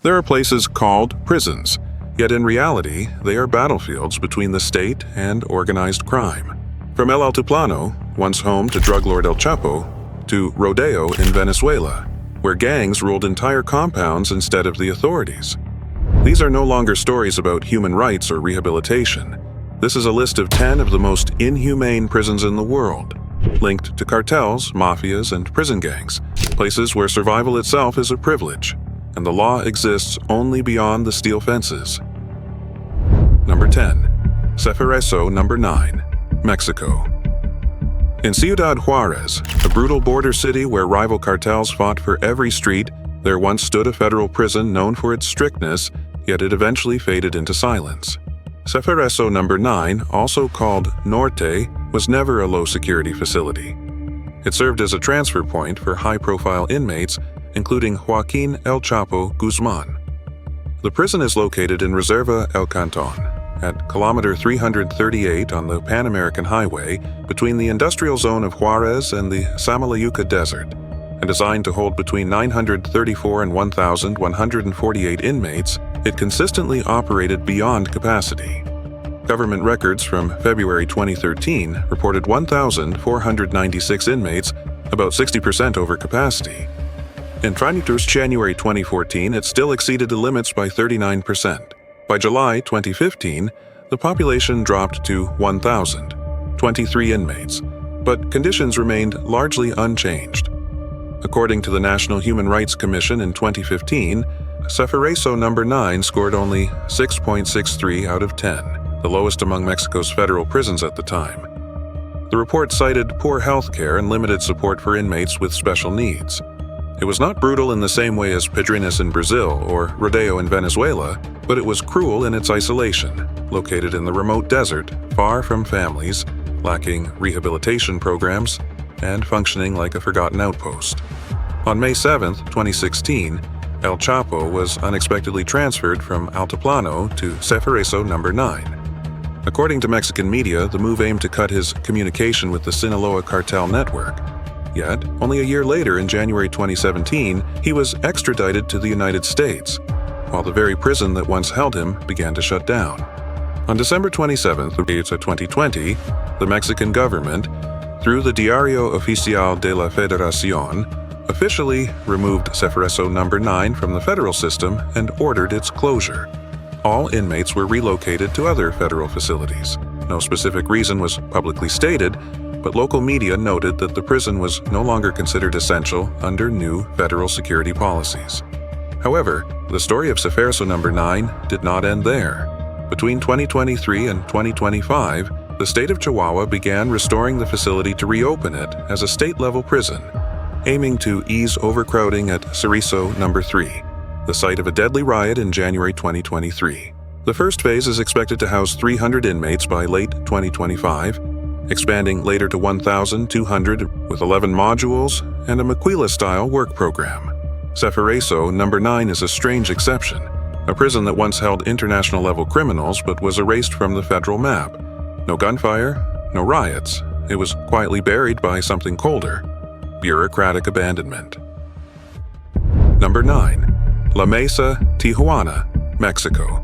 There are places called prisons, yet in reality, they are battlefields between the state and organized crime. From El Altiplano, once home to drug lord El Chapo, to Rodeo in Venezuela, where gangs ruled entire compounds instead of the authorities. These are no longer stories about human rights or rehabilitation. This is a list of 10 of the most inhumane prisons in the world, linked to cartels, mafias, and prison gangs, places where survival itself is a privilege, and the law exists only beyond the steel fences. Number 10. Ceferezo Number 9, Mexico. In Ciudad Juarez, a brutal border city where rival cartels fought for every street, there once stood a federal prison known for its strictness, yet it eventually faded into silence. Ceferezo Number 9, also called Norte, was never a low-security facility. It served as a transfer point for high-profile inmates, including Joaquin El Chapo Guzman. The prison is located in Reserva El Canton, at kilometer 338 on the Pan-American Highway between the industrial zone of Juarez and the Samalayuca Desert, and designed to hold between 934 and 1,148 inmates. It consistently operated beyond capacity. Government records from February 2013 reported 1,496 inmates, about 60% over capacity. In Trinitor's January 2014, it still exceeded the limits by 39%. By July 2015, the population dropped to 1,023 inmates, but conditions remained largely unchanged. According to the National Human Rights Commission in 2015, Ceferezo Number 9 scored only 6.63 out of 10, the lowest among Mexico's federal prisons at the time. The report cited poor health care and limited support for inmates with special needs. It was not brutal in the same way as Pedrinhas in Brazil or Rodeo in Venezuela, but it was cruel in its isolation, located in the remote desert, far from families, lacking rehabilitation programs, and functioning like a forgotten outpost. On May 7, 2016, El Chapo was unexpectedly transferred from Altiplano to Ceferezo Number 9. According to Mexican media, the move aimed to cut his communication with the Sinaloa cartel network. Yet, only a year later in January 2017, he was extradited to the United States, while the very prison that once held him began to shut down. On December 27, 2020, the Mexican government, through the Diario Oficial de la Federación, officially removed Ceferezo Number 9 from the federal system and ordered its closure. All inmates were relocated to other federal facilities. No specific reason was publicly stated, but local media noted that the prison was no longer considered essential under new federal security policies. However, the story of Ceferezo Number 9 did not end there. Between 2023 and 2025, the state of Chihuahua began restoring the facility to reopen it as a state-level prison, aiming to ease overcrowding at Ceferezo Number 3, the site of a deadly riot in January 2023. The first phase is expected to house 300 inmates by late 2025, expanding later to 1,200 with 11 modules and a Maquila-style work program. Ceferezo Number 9 is a strange exception, a prison that once held international-level criminals but was erased from the federal map. No gunfire, no riots. It was quietly buried by something colder: bureaucratic abandonment. Number 9. La Mesa, Tijuana, Mexico.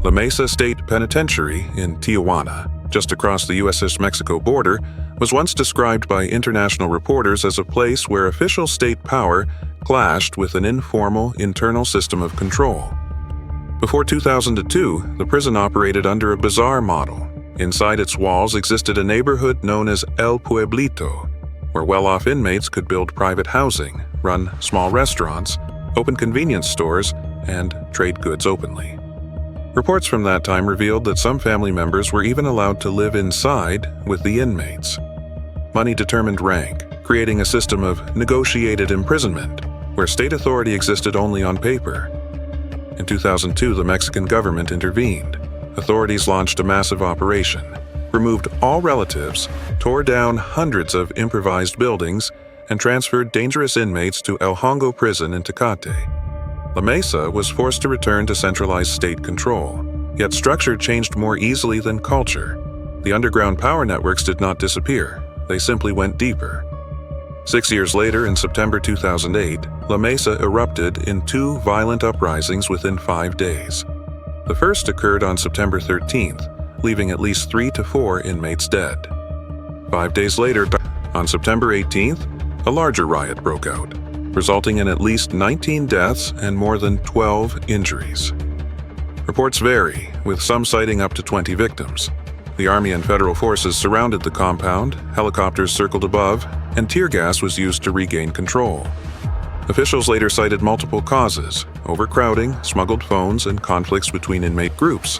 La Mesa State Penitentiary in Tijuana, just across the U.S.-Mexico border, was once described by international reporters as a place where official state power clashed with an informal internal system of control. Before 2002, the prison operated under a bizarre model. Inside its walls existed a neighborhood known as El Pueblito, where well-off inmates could build private housing, run small restaurants, open convenience stores, and trade goods openly. Reports from that time revealed that some family members were even allowed to live inside with the inmates. Money determined rank, creating a system of negotiated imprisonment, where state authority existed only on paper. In 2002, the Mexican government intervened. Authorities launched a massive operation, removed all relatives, tore down hundreds of improvised buildings, and transferred dangerous inmates to El Hongo prison in Tecate. La Mesa was forced to return to centralized state control, yet structure changed more easily than culture. The underground power networks did not disappear, they simply went deeper. 6 years later, in September 2008, La Mesa erupted in 2 violent uprisings within 5 days. The first occurred on September 13th, leaving at least 3 to 4 inmates dead. 5 days later, on September 18th, a larger riot broke out, resulting in at least 19 deaths and more than 12 injuries. Reports vary, with some citing up to 20 victims. The Army and federal forces surrounded the compound, helicopters circled above, and tear gas was used to regain control. Officials later cited multiple causes: overcrowding, smuggled phones, and conflicts between inmate groups.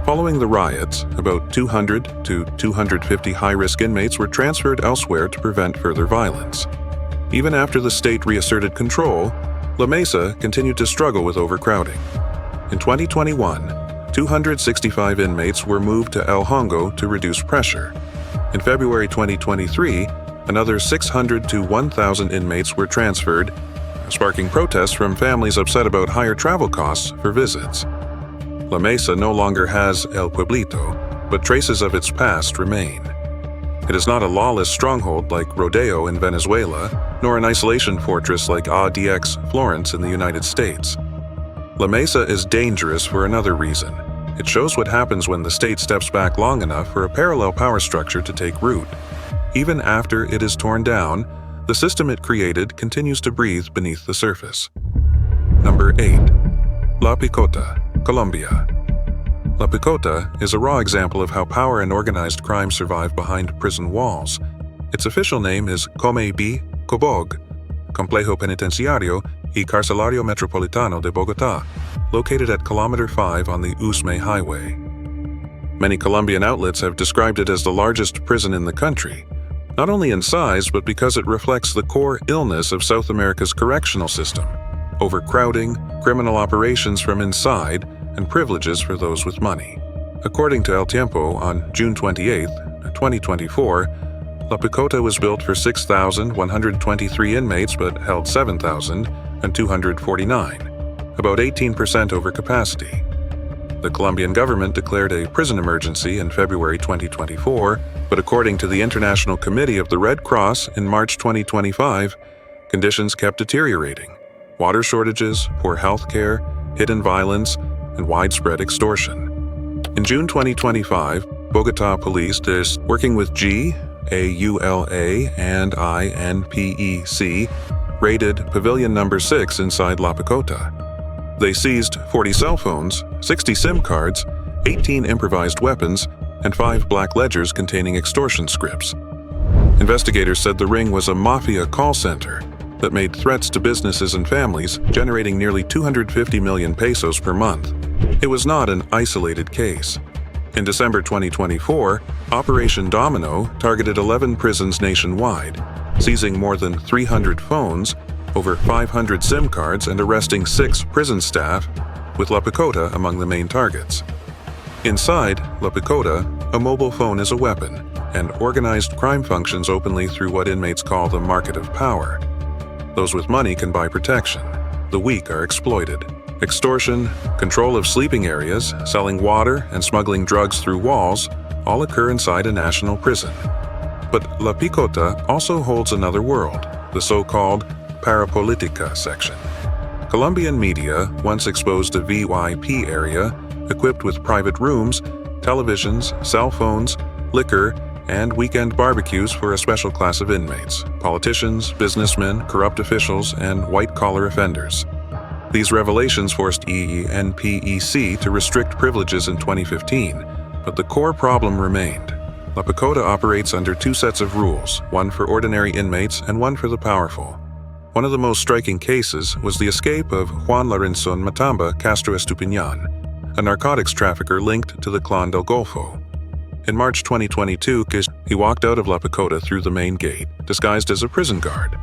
Following the riots, about 200 to 250 high-risk inmates were transferred elsewhere to prevent further violence. Even after the state reasserted control, La Mesa continued to struggle with overcrowding. In 2021, 265 inmates were moved to El Hongo to reduce pressure. In February 2023, another 600 to 1,000 inmates were transferred, sparking protests from families upset about higher travel costs for visits. La Mesa no longer has El Pueblito, but traces of its past remain. It is not a lawless stronghold like Rodeo in Venezuela, nor an isolation fortress like ADX Florence in the United States. La Mesa is dangerous for another reason. It shows what happens when the state steps back long enough for a parallel power structure to take root. Even after it is torn down, the system it created continues to breathe beneath the surface. Number 8. La Picota, Colombia. La Picota is a raw example of how power and organized crime survive behind prison walls. Its official name is COMEB Cobog, Complejo Penitenciario y Carcelario Metropolitano de Bogotá, located at Kilometer 5 on the Usme Highway. Many Colombian outlets have described it as the largest prison in the country, not only in size but because it reflects the core illness of South America's correctional system: overcrowding, criminal operations from inside, and privileges for those with money. According to El Tiempo, on June 28, 2024, La Picota was built for 6,123 inmates but held 7,249, about 18% over capacity. The Colombian government declared a prison emergency in February 2024, but according to the International Committee of the Red Cross in March 2025, conditions kept deteriorating: water shortages, poor health care, hidden violence, and widespread extortion. In June 2025, Bogotá police is working with AULA and INPEC raided Pavilion Number 6 inside La Picota. They seized 40 cell phones, 60 SIM cards, 18 improvised weapons, and 5 black ledgers containing extortion scripts. Investigators said the ring was a mafia call center that made threats to businesses and families, generating nearly 250 million pesos per month. It was not an isolated case. In December 2024, Operation Domino targeted 11 prisons nationwide, seizing more than 300 phones, over 500 SIM cards, and arresting 6 prison staff, with La Picota among the main targets. Inside La Picota, a mobile phone is a weapon, and organized crime functions openly through what inmates call the market of power. Those with money can buy protection. The weak are exploited. Extortion, control of sleeping areas, selling water, and smuggling drugs through walls all occur inside a national prison. But La Picota also holds another world, the so-called parapolitica section. Colombian media once exposed a VIP area equipped with private rooms, televisions, cell phones, liquor, and weekend barbecues for a special class of inmates: politicians, businessmen, corrupt officials, and white-collar offenders. These revelations forced INPEC to restrict privileges in 2015, but the core problem remained. La Picota operates under 2 sets of rules, one for ordinary inmates and one for the powerful. One of the most striking cases was the escape of Juan Lorenzo Matamba Castro Estupiñán, a narcotics trafficker linked to the Clan del Golfo. In March 2022, he walked out of La Picota through the main gate, disguised as a prison guard.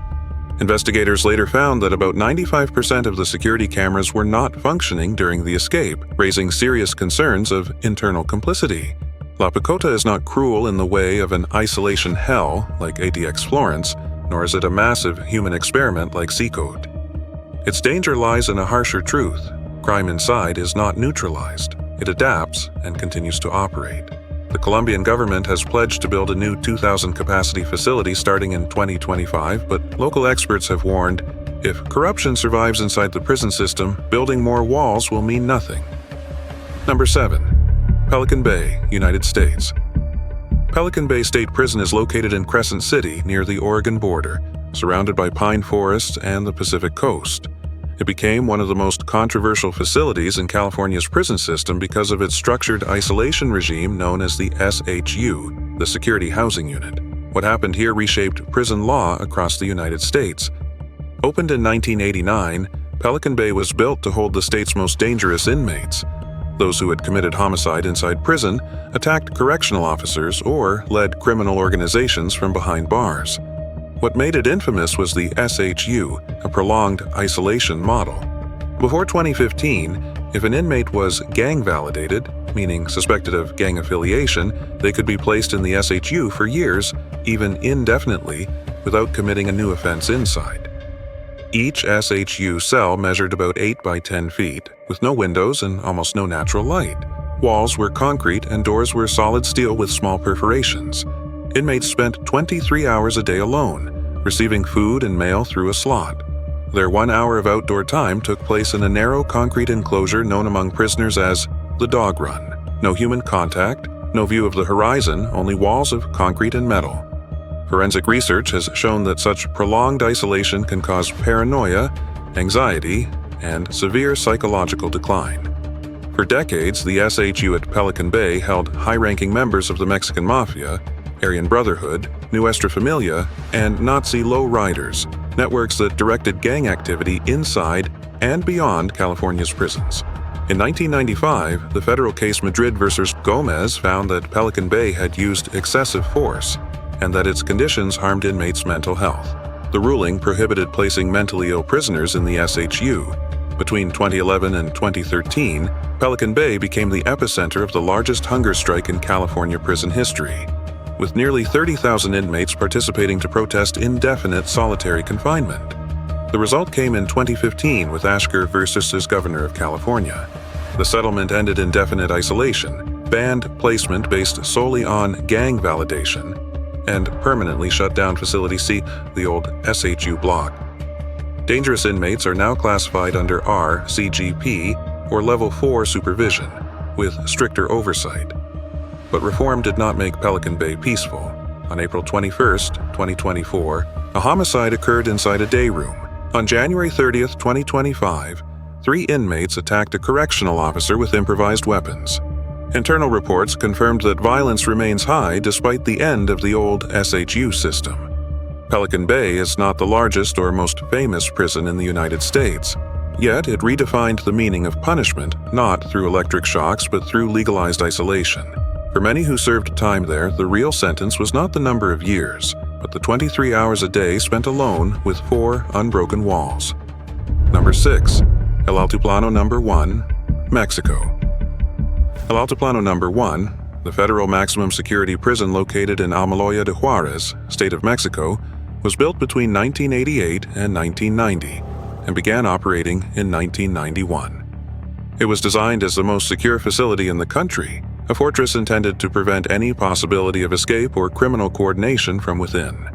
Investigators later found that about 95% of the security cameras were not functioning during the escape, raising serious concerns of internal complicity. La Picota is not cruel in the way of an isolation hell like ADX Florence, nor is it a massive human experiment like CECOT. Its danger lies in a harsher truth: crime inside is not neutralized. It adapts and continues to operate. The Colombian government has pledged to build a new 2,000-capacity facility starting in 2025, but local experts have warned if corruption survives inside the prison system, building more walls will mean nothing. Number 7. Pelican Bay, United States. Pelican Bay State Prison is located in Crescent City near the Oregon border, surrounded by pine forests and the Pacific coast. It became one of the most controversial facilities in California's prison system because of its structured isolation regime known as the SHU, the Security Housing Unit. What happened here reshaped prison law across the United States. Opened in 1989, Pelican Bay was built to hold the state's most dangerous inmates. Those who had committed homicide inside prison, attacked correctional officers, or led criminal organizations from behind bars. What made it infamous was the SHU, a prolonged isolation model. Before 2015, if an inmate was gang-validated, meaning suspected of gang affiliation, they could be placed in the SHU for years, even indefinitely, without committing a new offense inside. Each SHU cell measured about 8 by 10 feet, with no windows and almost no natural light. Walls were concrete and doors were solid steel with small perforations. Inmates spent 23 hours a day alone, receiving food and mail through a slot. Their 1 hour of outdoor time took place in a narrow concrete enclosure known among prisoners as the dog run. No human contact, no view of the horizon, only walls of concrete and metal. Forensic research has shown that such prolonged isolation can cause paranoia, anxiety, and severe psychological decline. For decades, the SHU at Pelican Bay held high-ranking members of the Mexican Mafia, Aryan Brotherhood, Nuestra Familia, and Nazi low-riders, networks that directed gang activity inside and beyond California's prisons. In 1995, the federal case Madrid versus Gomez found that Pelican Bay had used excessive force and that its conditions harmed inmates' mental health. The ruling prohibited placing mentally ill prisoners in the SHU. Between 2011 and 2013, Pelican Bay became the epicenter of the largest hunger strike in California prison history, with nearly 30,000 inmates participating to protest indefinite solitary confinement. The result came in 2015 with Ashker versus as governor of California. The settlement ended indefinite isolation, banned placement based solely on gang validation, and permanently shut down Facility C, the old SHU block. Dangerous inmates are now classified under RCGP, or Level 4 supervision, with stricter oversight. But reform did not make Pelican Bay peaceful. On April 21, 2024, a homicide occurred inside a day room. On January 30, 2025, 3 inmates attacked a correctional officer with improvised weapons. Internal reports confirmed that violence remains high despite the end of the old SHU system. Pelican Bay is not the largest or most famous prison in the United States. Yet it redefined the meaning of punishment, not through electric shocks but through legalized isolation. For many who served time there, the real sentence was not the number of years, but the 23 hours a day spent alone with 4 unbroken walls. Number 6. El Altiplano Number 1, Mexico. El Altiplano Number 1, the federal maximum security prison located in Almoloya de Juarez, state of Mexico, was built between 1988 and 1990 and began operating in 1991. It was designed as the most secure facility in the country, a fortress intended to prevent any possibility of escape or criminal coordination from within.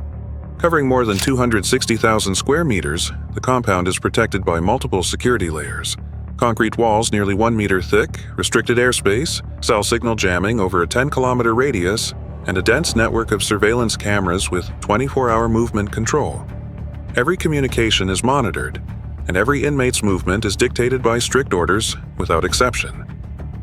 Covering more than 260,000 square meters, the compound is protected by multiple security layers. Concrete walls nearly 1 meter thick, restricted airspace, cell signal jamming over a 10-kilometer radius, and a dense network of surveillance cameras with 24-hour movement control. Every communication is monitored, and every inmate's movement is dictated by strict orders, without exception.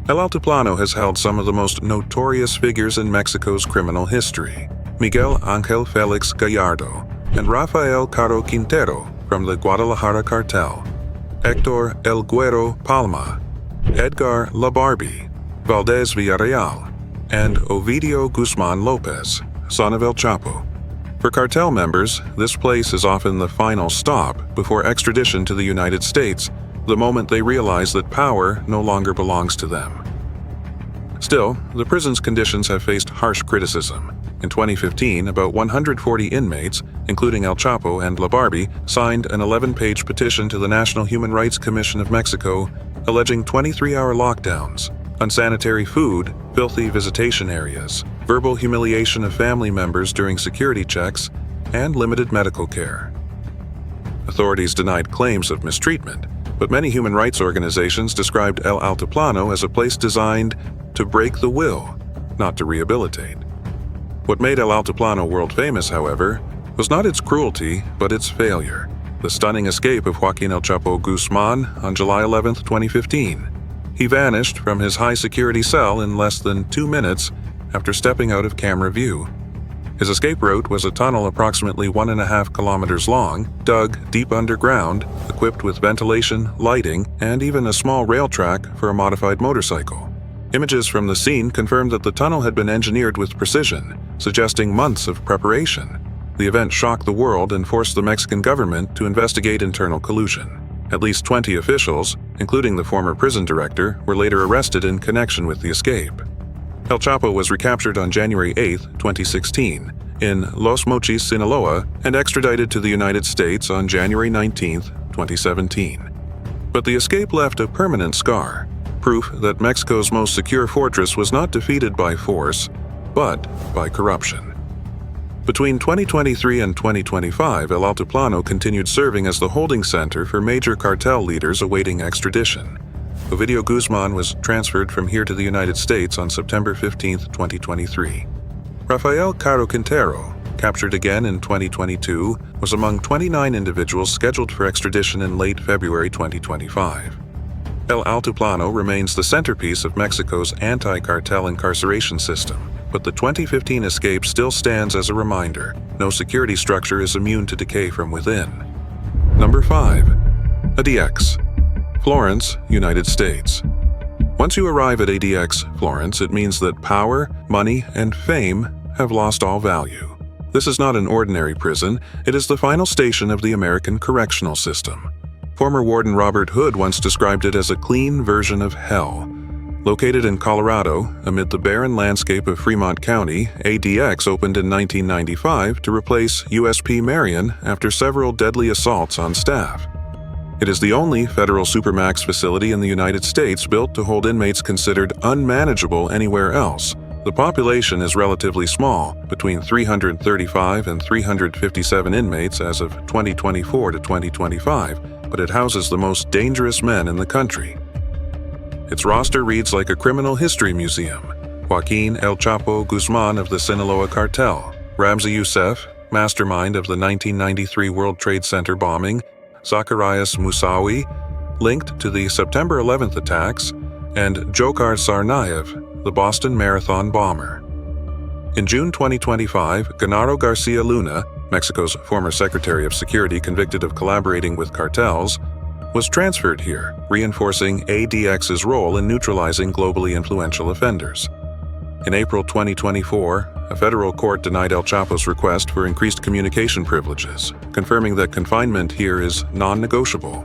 El Altiplano has held some of the most notorious figures in Mexico's criminal history: Miguel Ángel Félix Gallardo and Rafael Caro Quintero from the Guadalajara Cartel, Héctor El Güero Palma, Edgar La Barbie, Valdez Villarreal, and Ovidio Guzman Lopez, son of El Chapo. For cartel members, this place is often the final stop before extradition to the United States, the moment they realize that power no longer belongs to them. Still, the prison's conditions have faced harsh criticism. In 2015, about 140 inmates, including El Chapo and La Barbie, signed an 11-page petition to the National Human Rights Commission of Mexico alleging 23-hour lockdowns, unsanitary food, filthy visitation areas, verbal humiliation of family members during security checks, and limited medical care. Authorities denied claims of mistreatment, but many human rights organizations described El Altiplano as a place designed to break the will, not to rehabilitate. What made El Altiplano world famous, however, was not its cruelty, but its failure: the stunning escape of Joaquin El Chapo Guzman on July 11, 2015. He vanished from his high-security cell in less than 2 minutes after stepping out of camera view. His escape route was a tunnel approximately 1.5 kilometers long, dug deep underground, equipped with ventilation, lighting, and even a small rail track for a modified motorcycle. Images from the scene confirmed that the tunnel had been engineered with precision, suggesting months of preparation. The event shocked the world and forced the Mexican government to investigate internal collusion. At least 20 officials, including the former prison director, were later arrested in connection with the escape. El Chapo was recaptured on January 8, 2016, in Los Mochis, Sinaloa, and extradited to the United States on January 19, 2017. But the escape left a permanent scar, proof that Mexico's most secure fortress was not defeated by force, but by corruption. Between 2023 and 2025, El Altiplano continued serving as the holding center for major cartel leaders awaiting extradition. Ovidio Guzman was transferred from here to the United States on September 15, 2023. Rafael Caro Quintero, captured again in 2022, was among 29 individuals scheduled for extradition in late February 2025. El Altiplano remains the centerpiece of Mexico's anti-cartel incarceration system, but the 2015 escape still stands as a reminder: no security structure is immune to decay from within. Number 5. ADX Florence, United States. Once you arrive at ADX Florence, it means that power, money, and fame have lost all value. This is not an ordinary prison, it is the final station of the American correctional system. Former Warden Robert Hood once described it as a clean version of hell. Located in Colorado, amid the barren landscape of Fremont County, ADX opened in 1995 to replace USP Marion after several deadly assaults on staff. It is the only federal Supermax facility in the United States built to hold inmates considered unmanageable anywhere else. The population is relatively small, between 335 and 357 inmates as of 2024 to 2025, but it houses the most dangerous men in the country. Its roster reads like a criminal history museum: Joaquin El Chapo Guzman of the Sinaloa Cartel, Ramzi Youssef, mastermind of the 1993 World Trade Center bombing, Zacarias Moussaoui, linked to the September 11th attacks, and Dzhokhar Tsarnaev, the Boston Marathon bomber. In June 2025, Genaro Garcia Luna, Mexico's former Secretary of Security convicted of collaborating with cartels, was transferred here, reinforcing ADX's role in neutralizing globally influential offenders. In April 2024, a federal court denied El Chapo's request for increased communication privileges, confirming that confinement here is non-negotiable.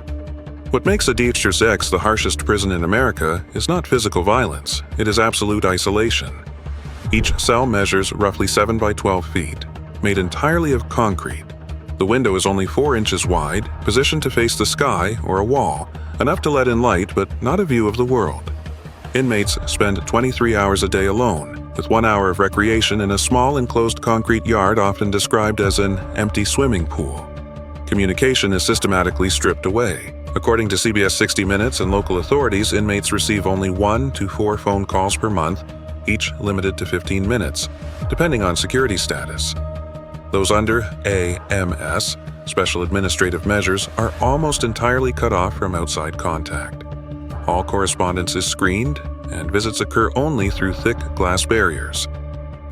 What makes ADX the harshest prison in America is not physical violence, it is absolute isolation. Each cell measures roughly 7 by 12 feet, made entirely of concrete. The window is only 4 inches wide, positioned to face the sky or a wall, enough to let in light but not a view of the world. Inmates spend 23 hours a day alone, with 1 hour of recreation in a small enclosed concrete yard often described as an empty swimming pool. Communication is systematically stripped away. According to CBS 60 Minutes and local authorities, inmates receive only 1 to 4 phone calls per month, each limited to 15 minutes, depending on security status. Those under AMS, Special Administrative Measures, are almost entirely cut off from outside contact. All correspondence is screened, and visits occur only through thick glass barriers.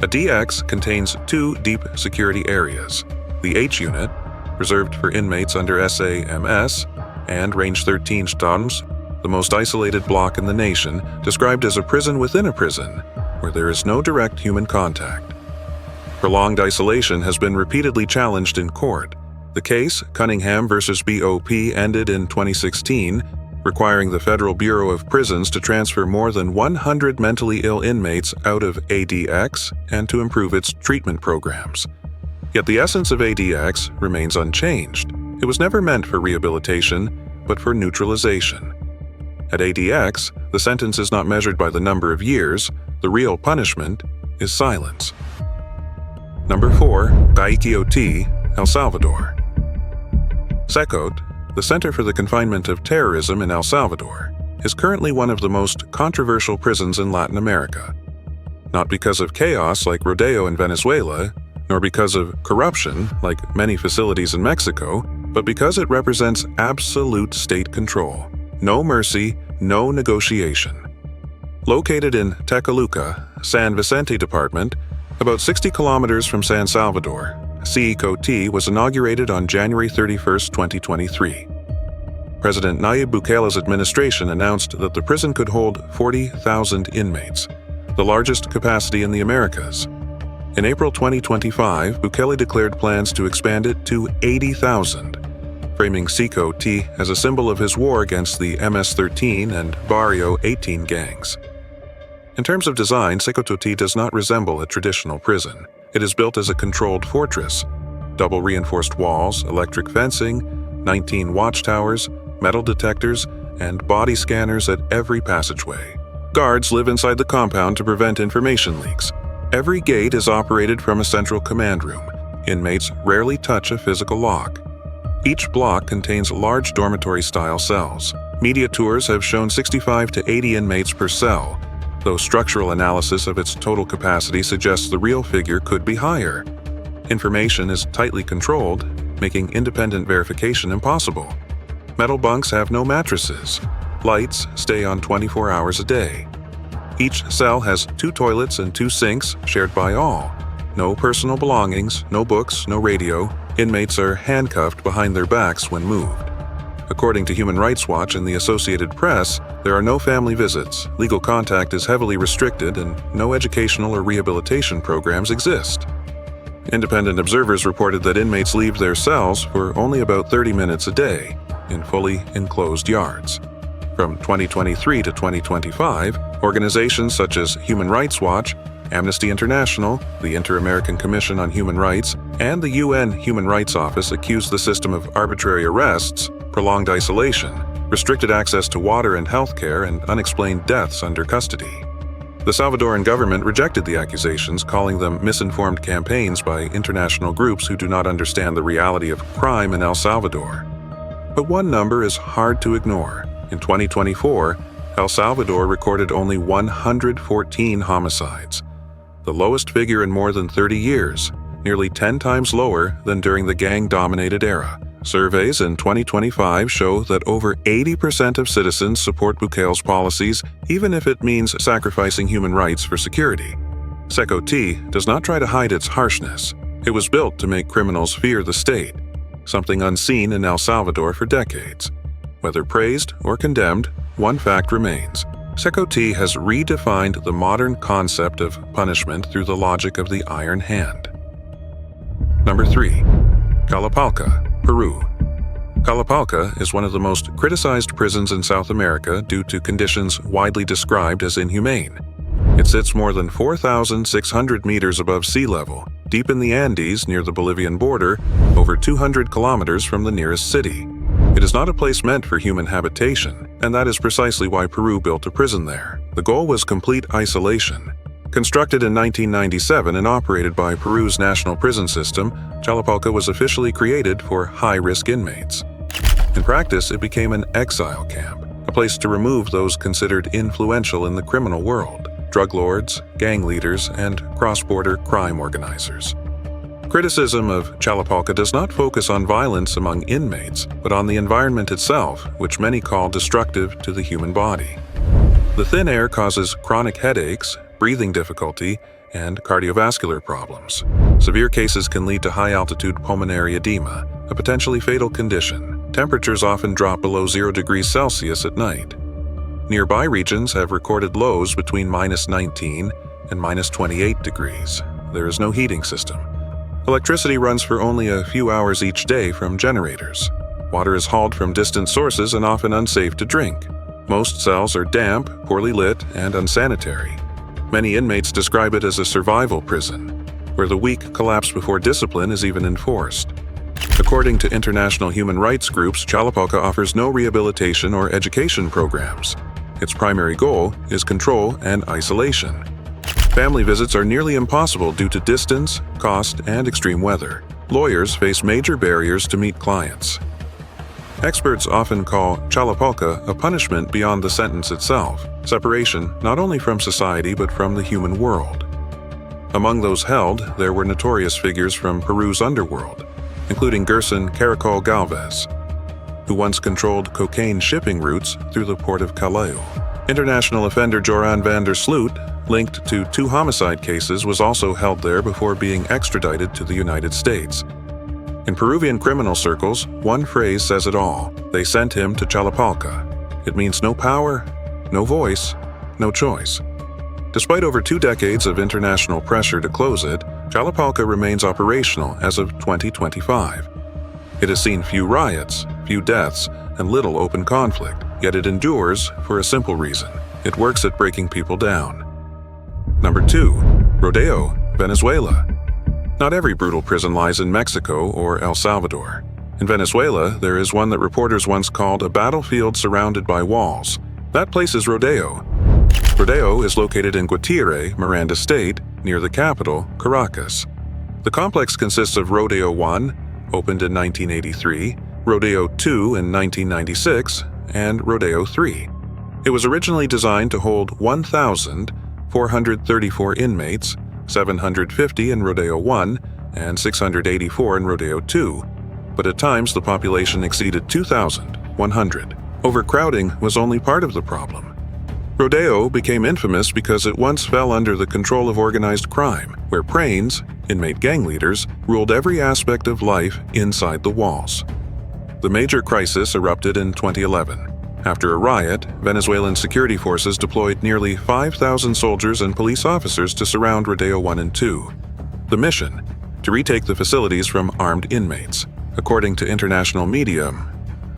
ADX contains 2 deep security areas: the H Unit, reserved for inmates under SAMS, and Range 13 Sturms, the most isolated block in the nation, described as a prison within a prison, where there is no direct human contact. Prolonged isolation has been repeatedly challenged in court. The case, Cunningham versus BOP, ended in 2016, requiring the Federal Bureau of Prisons to transfer more than 100 mentally ill inmates out of ADX and to improve its treatment programs. Yet the essence of ADX remains unchanged. It was never meant for rehabilitation, but for neutralization. At ADX, The sentence is not measured by the number of years. The real punishment is silence. Number 4. CECOT, El Salvador. CECOT, the Center for the Confinement of Terrorism in El Salvador, is currently one of the most controversial prisons in Latin America. Not because of chaos like Rodeo in Venezuela, nor because of corruption like many facilities in Mexico, but because it represents absolute state control. No mercy, no negotiation. Located in Tecoluca, San Vicente Department, about 60 kilometers from San Salvador, CECOT was inaugurated on January 31, 2023. President Nayib Bukele's administration announced that the prison could hold 40,000 inmates, the largest capacity in the Americas. In April 2025, Bukele declared plans to expand it to 80,000, framing CECOT as a symbol of his war against the MS-13 and Barrio 18 gangs. In terms of design, CECOT does not resemble a traditional prison. It is built as a controlled fortress. Double reinforced walls, electric fencing, 19 watchtowers, metal detectors, and body scanners at every passageway. Guards live inside the compound to prevent information leaks. Every gate is operated from a central command room. Inmates rarely touch a physical lock. Each block contains large dormitory-style cells. Media tours have shown 65 to 80 inmates per cell, though structural analysis of its total capacity suggests the real figure could be higher. Information is tightly controlled, making independent verification impossible. Metal bunks have no mattresses. Lights stay on 24 hours a day. Each cell has 2 toilets and 2 sinks shared by all. No personal belongings, no books, no radio. Inmates are handcuffed behind their backs when moved. According to Human Rights Watch and the Associated Press, there are no family visits, legal contact is heavily restricted, and no educational or rehabilitation programs exist. Independent observers reported that inmates leave their cells for only about 30 minutes a day in fully enclosed yards. From 2023 to 2025, organizations such as Human Rights Watch, Amnesty International, the Inter-American Commission on Human Rights, and the UN Human Rights Office accused the system of arbitrary arrests, prolonged isolation, restricted access to water and health care, and unexplained deaths under custody. The Salvadoran government rejected the accusations, calling them misinformed campaigns by international groups who do not understand the reality of crime in El Salvador. But one number is hard to ignore. In 2024, El Salvador recorded only 114 homicides, the lowest figure in more than 30 years, nearly 10 times lower than during the gang-dominated era. Surveys in 2025 show that over 80% of citizens support Bukele's policies, even if it means sacrificing human rights for security. CECOT does not try to hide its harshness. It was built to make criminals fear the state, something unseen in El Salvador for decades. Whether praised or condemned, one fact remains. CECOT has redefined the modern concept of punishment through the logic of the iron hand. Number 3. Calapalca, Peru. Calapalca is one of the most criticized prisons in South America due to conditions widely described as inhumane. It sits more than 4,600 meters above sea level, deep in the Andes near the Bolivian border, over 200 kilometers from the nearest city. It is not a place meant for human habitation, and that is precisely why Peru built a prison there. The goal was complete isolation. Constructed in 1997 and operated by Peru's national prison system, Calapalca was officially created for high-risk inmates. In practice, it became an exile camp, a place to remove those considered influential in the criminal world: drug lords, gang leaders, and cross-border crime organizers. Criticism of Calapalca does not focus on violence among inmates, but on the environment itself, which many call destructive to the human body. The thin air causes chronic headaches, breathing difficulty, and cardiovascular problems. Severe cases can lead to high-altitude pulmonary edema, a potentially fatal condition. Temperatures often drop below 0 degrees Celsius at night. Nearby regions have recorded lows between -19 and -28 degrees. There is no heating system. Electricity runs for only a few hours each day from generators. Water is hauled from distant sources and often unsafe to drink. Most cells are damp, poorly lit, and unsanitary. Many inmates describe it as a survival prison, where the weak collapse before discipline is even enforced. According to international human rights groups, Calapalca offers no rehabilitation or education programs. Its primary goal is control and isolation. Family visits are nearly impossible due to distance, cost, and extreme weather. Lawyers face major barriers to meet clients. Experts often call chalapalca a punishment beyond the sentence itself, separation not only from society but from the human world. Among those held, there were notorious figures from Peru's underworld, including Gerson Caracol Galvez, who once controlled cocaine shipping routes through the port of Callao. International offender Joran van der Sloot, linked to 2 homicide cases, was also held there before being extradited to the United States. In Peruvian criminal circles, one phrase says it all: they sent him to Chalapalca. It means no power, no voice, no choice. Despite over 2 decades of international pressure to close it, Chalapalca remains operational as of 2025. It has seen few riots, few deaths, and little open conflict, yet it endures for a simple reason: it works at breaking people down. Number 2. Rodeo, Venezuela. Not every brutal prison lies in Mexico or El Salvador. In Venezuela, there is one that reporters once called a battlefield surrounded by walls. That place is Rodeo. Rodeo is located in Guatire, Miranda State, near the capital, Caracas. The complex consists of Rodeo 1, opened in 1983, Rodeo 2 in 1996, and Rodeo 3. It was originally designed to hold 1,434 inmates, 750 in Rodeo 1 and 684 in Rodeo 2, but at times the population exceeded 2,100. Overcrowding was only part of the problem. Rodeo became infamous because it once fell under the control of organized crime, where pranes, inmate gang leaders, ruled every aspect of life inside the walls. The major crisis erupted in 2011. After a riot, Venezuelan security forces deployed nearly 5,000 soldiers and police officers to surround Rodeo 1 and 2. The mission: to retake the facilities from armed inmates. According to international media,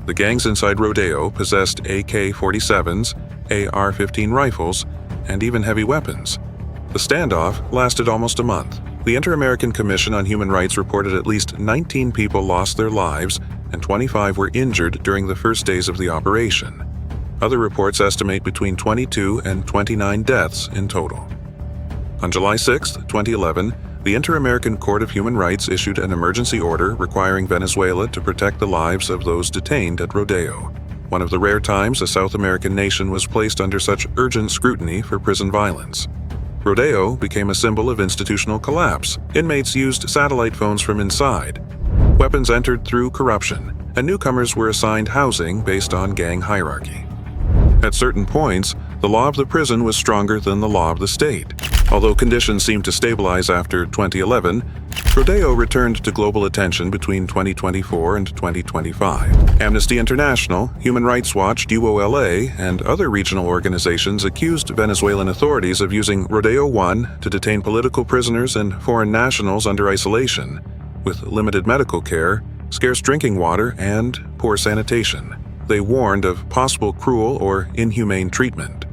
the gangs inside Rodeo possessed AK-47s, AR-15 rifles, and even heavy weapons. The standoff lasted almost a month. The Inter-American Commission on Human Rights reported at least 19 people lost their lives and 25 were injured during the first days of the operation. Other reports estimate between 22 and 29 deaths in total. On July 6, 2011, the Inter-American Court of Human Rights issued an emergency order requiring Venezuela to protect the lives of those detained at Rodeo, one of the rare times a South American nation was placed under such urgent scrutiny for prison violence. Rodeo became a symbol of institutional collapse. Inmates used satellite phones from inside. Weapons entered through corruption, and newcomers were assigned housing based on gang hierarchy. At certain points, the law of the prison was stronger than the law of the state. Although conditions seemed to stabilize after 2011, Rodeo returned to global attention between 2024 and 2025. Amnesty International, Human Rights Watch, UOLA, and other regional organizations accused Venezuelan authorities of using Rodeo 1 to detain political prisoners and foreign nationals under isolation, with limited medical care, scarce drinking water, and poor sanitation. They warned of possible cruel or inhumane treatment.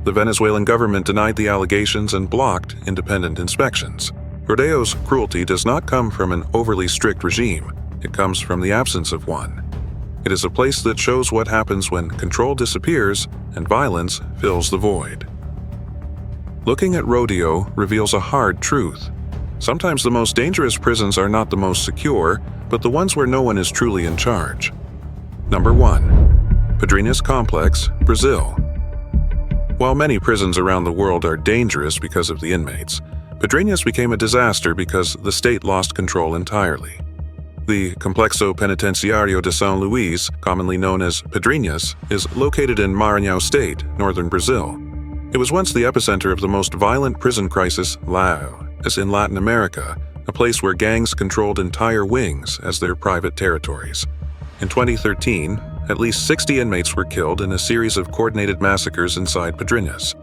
The Venezuelan government denied the allegations and blocked independent inspections. Rodeo's cruelty does not come from an overly strict regime. It comes from the absence of one. It is a place that shows what happens when control disappears and violence fills the void. Looking at Rodeo reveals a hard truth. Sometimes the most dangerous prisons are not the most secure, but the ones where no one is truly in charge. Number 1. Pedrinhas Complex, Brazil. While many prisons around the world are dangerous because of the inmates, Pedrinhas became a disaster because the state lost control entirely. The Complexo Penitenciario de São Luís, commonly known as Pedrinhas, is located in Maranhão State, northern Brazil. It was once the epicenter of the most violent prison crisis, as in Latin America, a place where gangs controlled entire wings as their private territories. In 2013, at least 60 inmates were killed in a series of coordinated massacres inside Pedrinhas.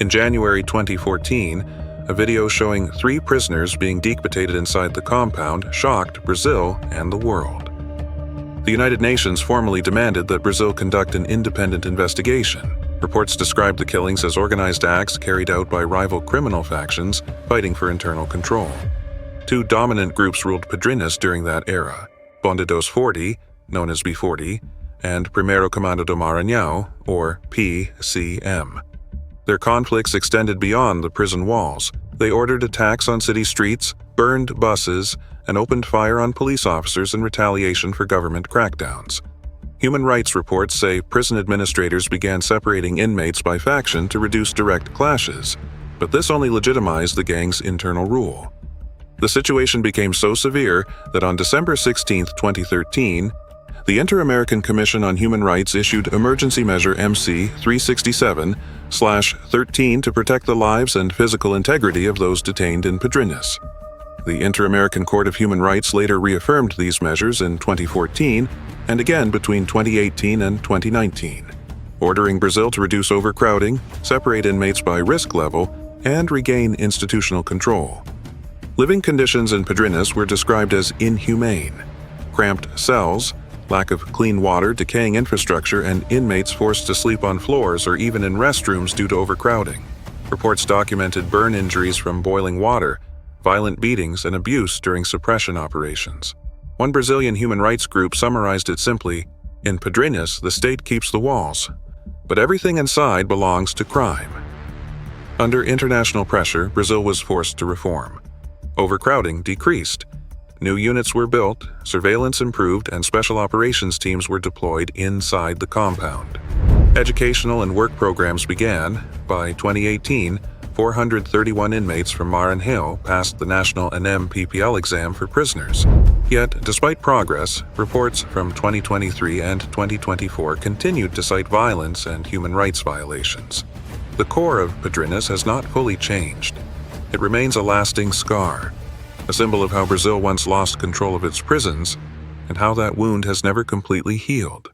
In January 2014, a video showing 3 prisoners being decapitated inside the compound shocked Brazil and the world. The United Nations formally demanded that Brazil conduct an independent investigation. Reports described the killings as organized acts carried out by rival criminal factions fighting for internal control. 2 dominant groups ruled Pedrinhas during that era: Bonde dos 40, known as B40, and Primeiro Comando do Maranhão, or PCM. Their conflicts extended beyond the prison walls. They ordered attacks on city streets, burned buses, and opened fire on police officers in retaliation for government crackdowns. Human rights reports say prison administrators began separating inmates by faction to reduce direct clashes, but this only legitimized the gang's internal rule. The situation became so severe that on December 16, 2013, the Inter-American Commission on Human Rights issued Emergency Measure MC 367/13 to protect the lives and physical integrity of those detained in Pedrinhas. The Inter-American Court of Human Rights later reaffirmed these measures in 2014 and again between 2018 and 2019, ordering Brazil to reduce overcrowding, separate inmates by risk level, and regain institutional control. Living conditions in Pedrinhas were described as inhumane. Cramped cells, lack of clean water, decaying infrastructure, and inmates forced to sleep on floors or even in restrooms due to overcrowding. Reports documented burn injuries from boiling water, violent beatings, and abuse during suppression operations. One Brazilian human rights group summarized it simply, "In Pedrinhas, the state keeps the walls, but everything inside belongs to crime." Under international pressure, Brazil was forced to reform. Overcrowding decreased. New units were built, surveillance improved, and special operations teams were deployed inside the compound. Educational and work programs began. By 2018, 431 inmates from Maranhão passed the national NM-PPL exam for prisoners. Yet, despite progress, reports from 2023 and 2024 continued to cite violence and human rights violations. The core of Pedrinhas has not fully changed. It remains a lasting scar, a symbol of how Brazil once lost control of its prisons and how that wound has never completely healed.